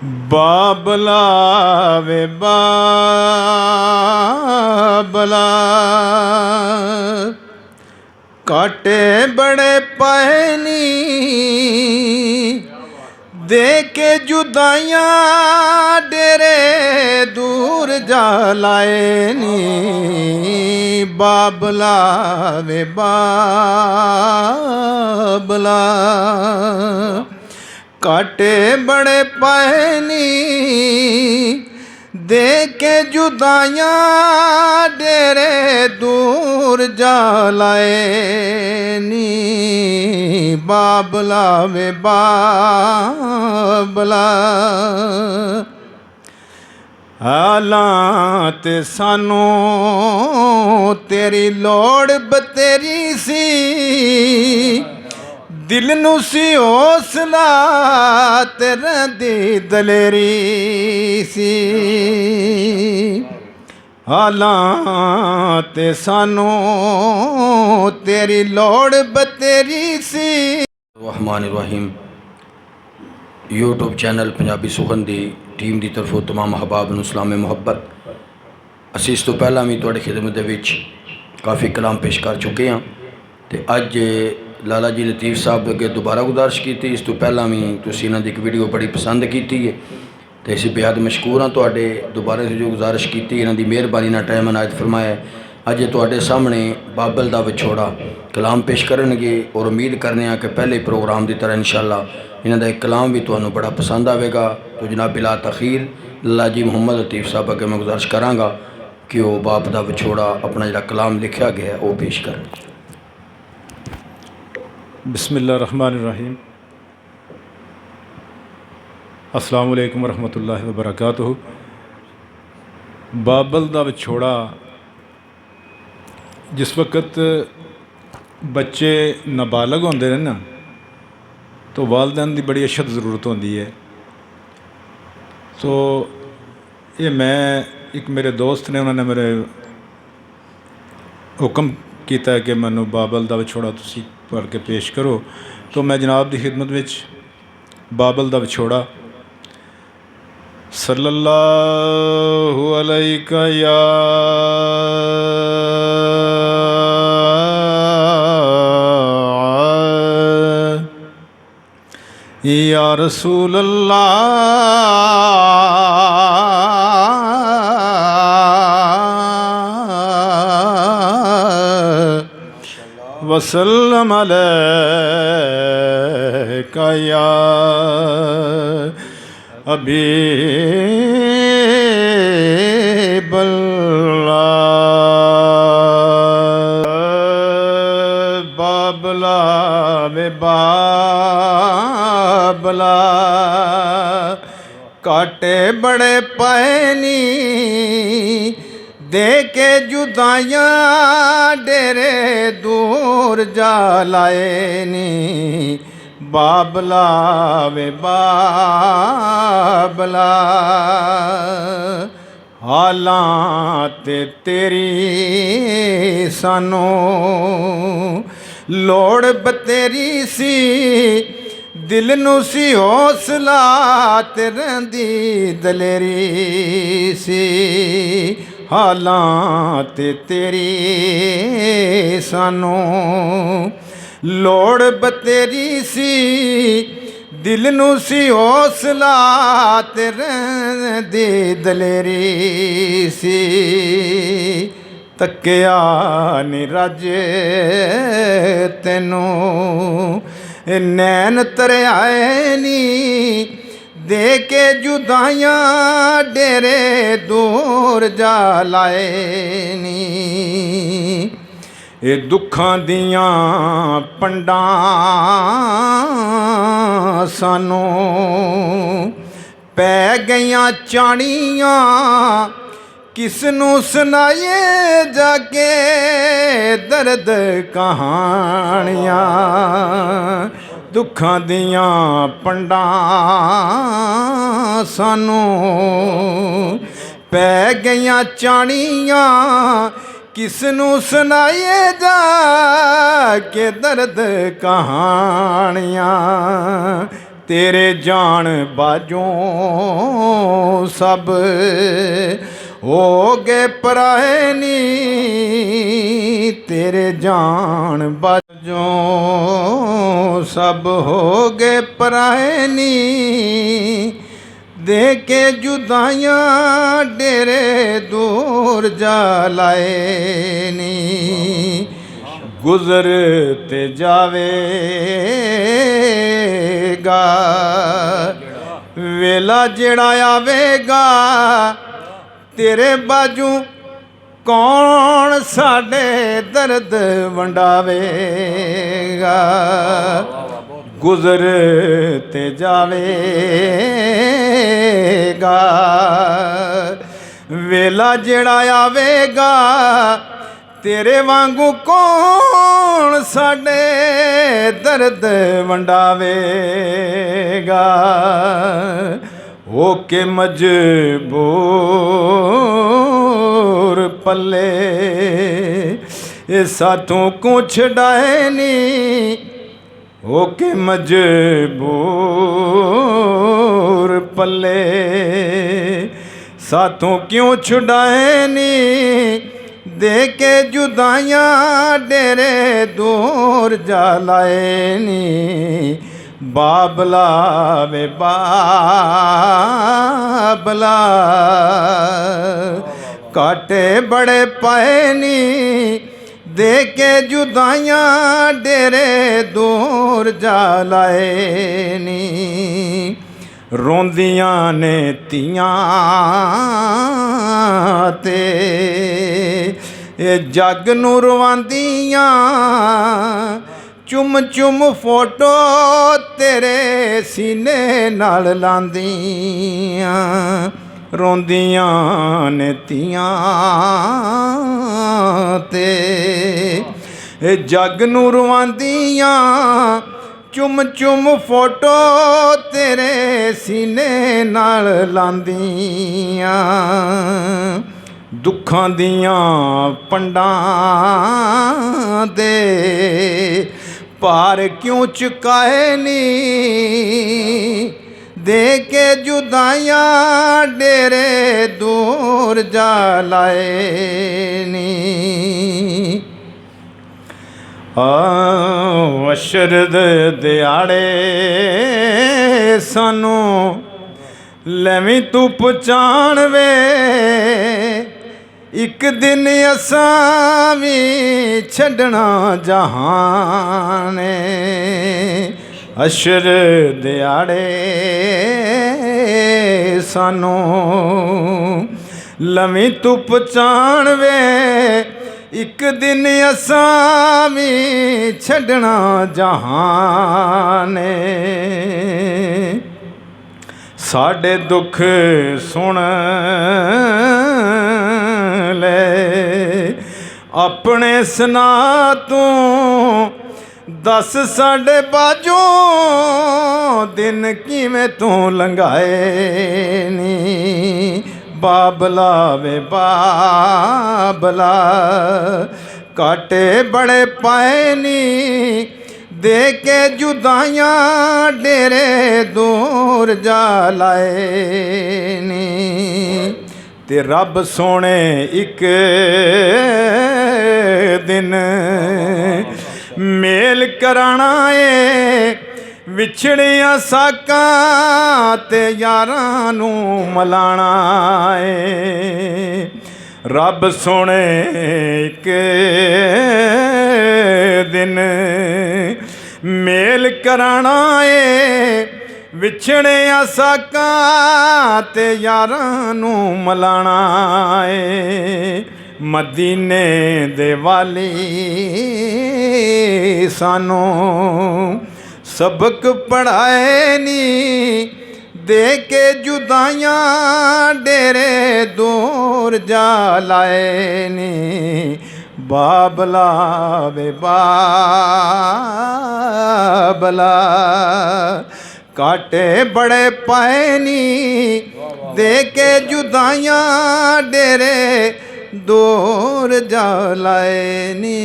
ਬਾਬਲਾ ਵੇ ਬਾਬਲਾ, ਕਾਟੇ ਬੜੇ ਪਏ ਨੀ, ਦੇ ਕੇ ਜੁਦਾਈਆਂ ਡੇਰੇ ਦੂਰ ਜਾ ਲਾਏ ਨੀ। ਬਾਬਲਾ ਵੇ ਬਾਬਲਾ, ਕਾਟੇ ਬੜੇ ਪਏ ਨੀ, ਦੇ ਕੇ ਜੁਦਾਈਆਂ ਡੇਰੇ ਦੂਰ ਜਾ ਲਾਏ ਨੀ। ਬਾਬਲਾ ਵੇ ਬਾਬਲਾ, ਹਾਲਾਂ ਤੇ ਸਾਨੂੰ ਤੇਰੀ ਲੋੜ ਬਤੇਰੀ ਸੀ, ਦਿਲ ਨੂੰ ਸੀ ਹੌਸਲਾ ਤੇਰੇ ਦੀ ਦਲੇਰੀ ਸੀ। ਹਾਲਾਂ ਤੇ ਸਾਨੂੰ ਤੇਰੀ ਲੋੜ ਬਤੇਰੀ ਸੀ। ਰਹਿਮਾਨ ਰਹੀਮ YouTube ਚੈਨਲ ਪੰਜਾਬੀ ਸੁਖਨ ਦੀ ਟੀਮ ਦੀ ਤਰਫੋਂ ਤਮਾਮ ਅਹਿਬਾਬ ਨੂੰ ਸਲਾਮ ਮੁਹੱਬਤ। ਅਸੀਂ ਇਸ ਤੋਂ ਪਹਿਲਾਂ ਵੀ ਤੁਹਾਡੀ ਖਿਦਮਤ ਦੇ ਵਿੱਚ ਕਾਫੀ ਕਲਾਮ ਪੇਸ਼ ਕਰ ਚੁੱਕੇ ਹਾਂ ਅਤੇ ਅੱਜ ਲਾਲਾ ਜੀ ਲਤੀਫ ਸਾਹਿਬ ਅੱਗੇ ਦੁਬਾਰਾ ਗੁਜ਼ਾਰਿਸ਼ ਕੀਤੀ। ਇਸ ਤੋਂ ਪਹਿਲਾਂ ਵੀ ਤੁਸੀਂ ਇਹਨਾਂ ਦੀ ਇੱਕ ਵੀਡੀਓ ਬੜੀ ਪਸੰਦ ਕੀਤੀ ਹੈ ਅਤੇ ਅਸੀਂ ਬੇਹੱਦ ਮਸ਼ਕੂਰ ਹਾਂ ਤੁਹਾਡੇ ਦੁਬਾਰਾ ਤੋਂ ਜੋ ਗੁਜ਼ਾਰਿਸ਼ ਕੀਤੀ, ਇਹਨਾਂ ਦੀ ਮਿਹਰਬਾਨੀ ਨਾਲ ਟਾਈਮ ਅਨਾਇਤ ਫਰਮਾਇਆ। ਅੱਜ ਤੁਹਾਡੇ ਸਾਹਮਣੇ ਬਾਬਲ ਦਾ ਵਿਛੋੜਾ ਕਲਾਮ ਪੇਸ਼ ਕਰਨਗੇ ਔਰ ਉਮੀਦ ਕਰਨੇ ਹਾਂ ਕਿ ਪਹਿਲੇ ਪ੍ਰੋਗਰਾਮ ਦੀ ਤਰ੍ਹਾਂ ਇਨਸ਼ਾਅੱਲਾ ਇਹਨਾਂ ਦਾ ਇੱਕ ਕਲਾਮ ਵੀ ਤੁਹਾਨੂੰ ਬੜਾ ਪਸੰਦ ਆਵੇਗਾ। तो जनाब बिला तखीर लाला जी मुहम्मद लतीफ़ साहब अगे मैं गुजारिश कराँगा कि वो बाप का विछोड़ा अपना जो कलाम लिखा गया है वो पेश करें। बिस्मिल्लाहिर्रहमानिर्रहीम। अस्सलामु अलैकुम वरहमतुल्लाहि वबरकातुहू। बाबल दा विछोड़ा, जिस वक्त बच्चे नाबालग होंदे ने ना तो वालदैन की बड़ी अशद ज़रूरत होती है। तो ये मैं एक मेरे दोस्त ने उन्होंने मेरे हुक्म किया कि मैनू बाबल दा विछोड़ा तुसी पढ़ के पेश करो। तो मैं जनाब की खिदमत विच बाबल दा विछोड़ा सल्लल्लाहु अलैका या रसूल अल्लाह वसल्लम अलैका या हबीबल्लाह। बाबला वे बाबला, काटे बड़े पए नी, दे के जुदाइयां डेरे दूर जा लाए नी। बाबला वे बाबला, हालात तेरी सानू लोड़ बतेरी सी, दिल नू सी हौसला तेरे दी दलेरी सी। हालात तेरी सानू लोड़ बतेरी सी, दिल नू सी हौसला तेरे दी दलेरी सी। तक्या नी रज तेनू नैन तरियाए नी, दे के जुदाइयां डेरे दूर जा लाए नी। ये दुखां दियां पंडां सानू पै गईयां चाणियां, किसनू सुनाइए जाके दर्द कहानियां। दुखां दियां पंडां सानू पै गईयां चाणियां, किसनू सुनाइए जाके दर्द कहानियां। तेरे जान बाजों सब हो गए पराए नी, तेरे जान बाजों सब हो गए पराए नी, दे के जुदाइयाँ डेरे दूर जा लाए नी, गुजरते जावेगा वेला जेड़ा आवेगा, तेरे बाजू कौन साडे दर्द वंडावेगा, गुजरते जावेगा वेला जेड़ा आवेगा, तेरे वांगू कौन साडे दर्द वंडावेगा, होके मजबूर पल्ले ये साथों को छड़ाए नी, होके मजबूर पल्ले साथों क्यों छुड़ाए नी, दे के जुदाइयाँ डेरे दूर जा लाए नी, बाबला वे बाबला काटे बड़े पाए नी, दे के जुदाइयाँ डेरे दूर जा लाए नी, रोंदियां ने तियां ते ए जग नूं रवांदियां, चुम चुम फोटो तेरे सीने नाल लांदियां, रोंदियां ने तियां ते ए जग नूं रवांदियां, चुम चुम फोटो तेरे सीने नाल लांदियां, दुखां दियां पंडां दे भार क्यों चुकाए नी, दे के जुदाइयाँ डेरे दूर जा लाए नी, अशर दे दिहाड़े सानू लैवीं तू पहचान वे, एक दिन असां भी छड्डना जहान, अशर दिहाड़े सानू लवीं तू पहचान वे, एक दिन असां भी छड्डना जहान, साडे दुख सुन ले अपने सना तू, दस साडे बाजों दिन किवें तू लंघाए नी, बाबला वे बाबला काटे बड़े पाए नी, दे के जुदाइयाँ डेरे दूर जा लाए नी, ते रब सोने एक दिन मेल कराना है, विछड़िया साकां ते यारां नूं मलाना है, रब सोने एक दिन मेल कराना है, विछड़िया साकां ते यारां नूं मलाना है, मदीने दे वाली सानू सबक पढ़ाए नी, दे के जुदाइयाँ डेरे दूर जा लाए नी, बाबला वे बाबला काटे बड़े पाए नी, दे के जुदाइयाँ डेरे दूर जा लाए नी।